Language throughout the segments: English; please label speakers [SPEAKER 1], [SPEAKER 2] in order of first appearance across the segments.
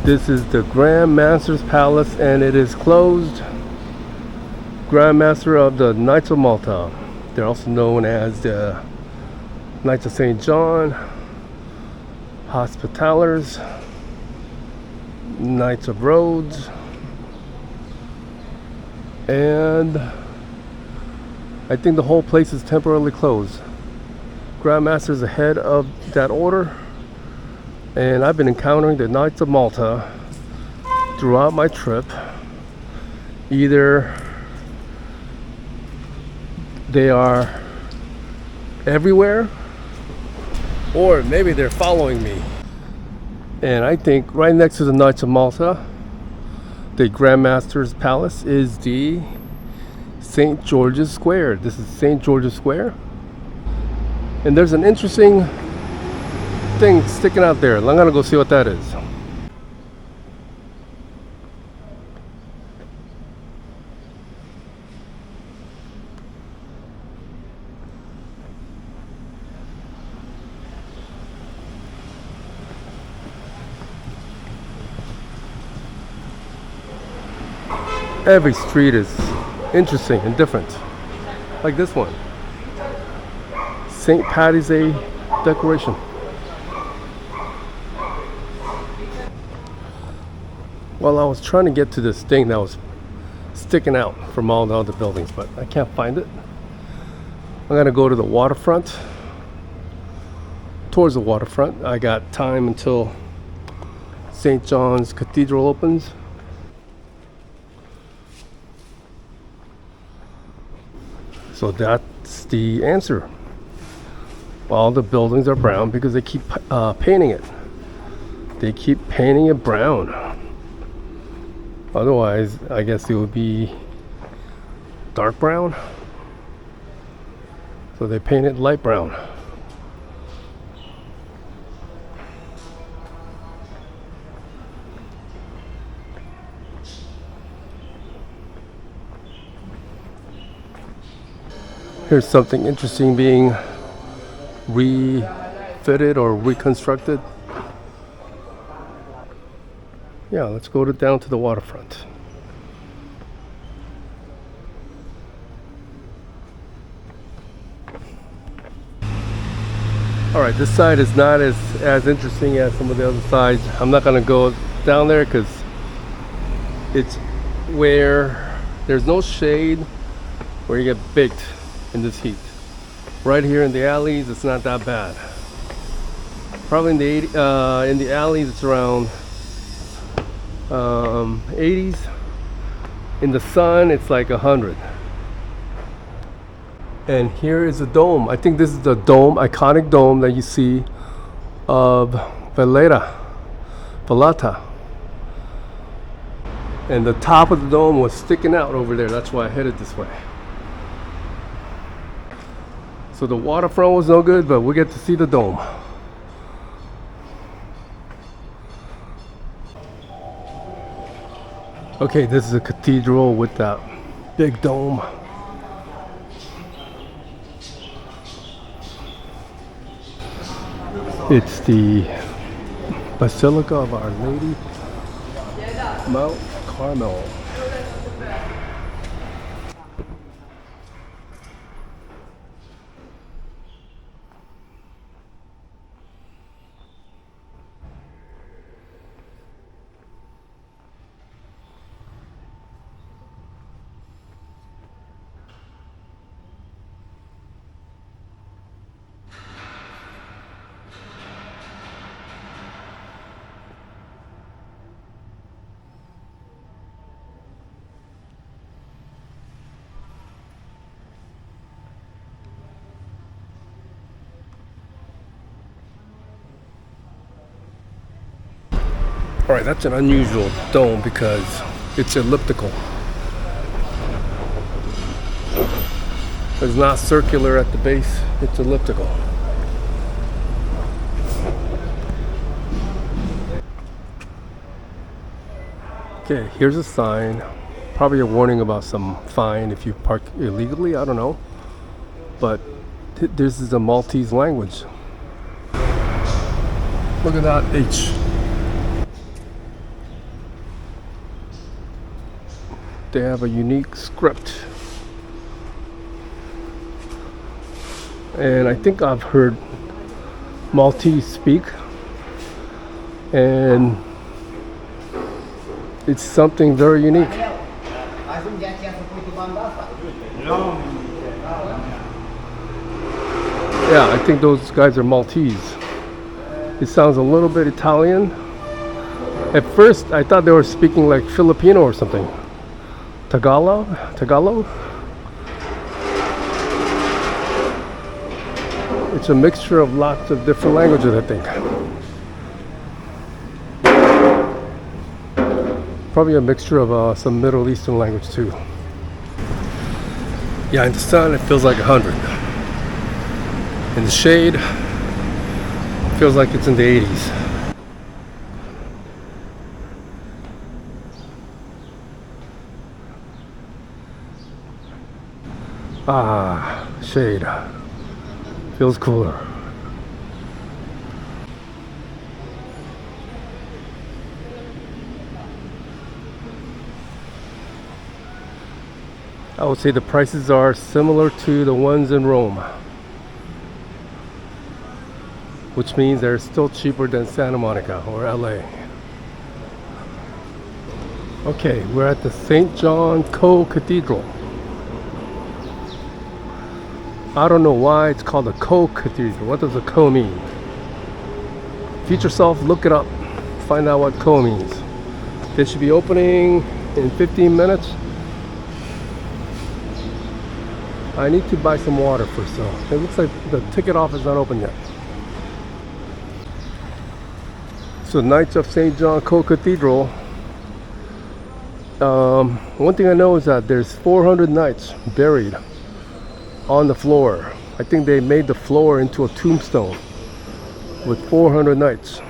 [SPEAKER 1] This is the Grand Master's Palace and it is closed. Grand Master of the Knights of Malta. They're also known as the Knights of St. John, Hospitallers, Knights of Rhodes, and I think the whole place is temporarily closed. Grand Master is the head of that order, and I've been encountering the Knights of Malta throughout my trip. Either they are everywhere, or maybe they're following me. And I think right next to the Knights of Malta, the Grand Master's Palace, is the St. George's Square. This is St. George's Square. And there's an interesting thing sticking out there. I'm gonna go see what that is. Every street is interesting and different. Like this one. St. Patty's Day decoration. Well, I was trying to get to this thing that was sticking out from all the other buildings, but I can't find it. I'm gonna go to the waterfront. Towards the waterfront. I got time until St. John's Cathedral opens. So that's the answer. All the buildings are brown because they keep painting it. They keep painting it brown. Otherwise, I guess it would be dark brown. So they paint it light brown. Here's something interesting being refitted or reconstructed. Yeah, let's go down to the waterfront. Alright, this side is not as interesting as some of the other sides. I'm not gonna go down there because it's where there's no shade, where you get baked in this heat. Right here in the alleys, it's not that bad. Probably in the alleys, it's around 80s. In the sun, it's like 100. And here is the dome. I think this is the dome, iconic dome that you see of Valletta. And the top of the dome was sticking out over there. That's why I headed this way. So the waterfront was no good, but we get to see the dome. Okay, this is a cathedral with that big dome. It's the Basilica of Our Lady, Mount Carmel. Alright, that's an unusual dome because it's elliptical. It's not circular at the base, it's elliptical. Okay, here's a sign. Probably a warning about some fine if you park illegally, I don't know. But this is a Maltese language. Look at that H. They have a unique script. And I think I've heard Maltese speak, and it's something very unique. Yeah, I think those guys are Maltese. It sounds a little bit Italian. At first, I thought they were speaking like Filipino or something. Tagalog? It's a mixture of lots of different languages, I think. Probably a mixture of some Middle Eastern language too. Yeah, in the sun it feels like 100. In the shade, it feels like it's in the 80s. Ah, shade. Feels cooler. I would say the prices are similar to the ones in Rome, which means they're still cheaper than Santa Monica or LA. Okay, we're at the St. John Co-Cathedral. I don't know why it's called a Co-Cathedral. What does a Co mean? Feature yourself, look it up, find out what Co means. They should be opening in 15 minutes. I need to buy some water first though. It looks like the ticket office is not open yet. So Knights of St. John Co-Cathedral. One thing I know is that there's 400 knights buried on the floor. I think they made the floor into a tombstone with 400 knights.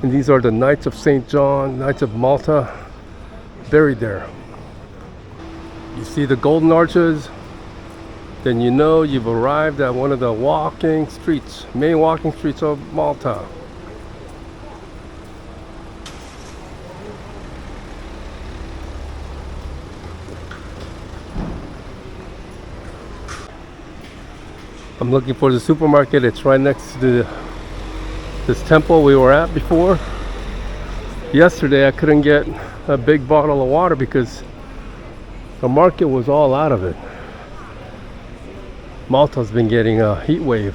[SPEAKER 1] And these are the Knights of St. John, Knights of Malta, buried there. You see the golden arches, then you know you've arrived at one of the main walking streets of Malta. I'm looking for the supermarket. It's right next to this temple we were at before. Yesterday I couldn't get a big bottle of water because the market was all out of it. Malta's been getting a heat wave.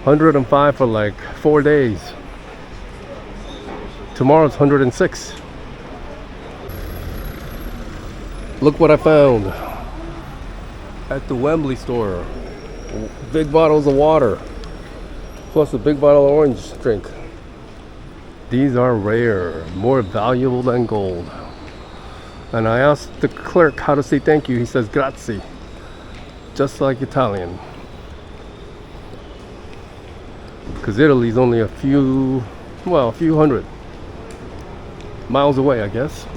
[SPEAKER 1] 105 for like 4 days. Tomorrow's 106. Look what I found at the Wembley store. Big bottles of water, plus a big bottle of orange drink. These are rare, more valuable than gold. And I asked the clerk how to say thank you. He says grazie, just like Italian. Because Italy's only a few hundred miles away, I guess.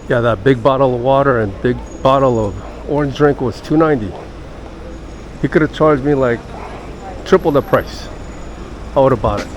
[SPEAKER 1] Yeah, that big bottle of water and big bottle of orange drink was $2.90. He could have charged me like triple the price. I would have bought it.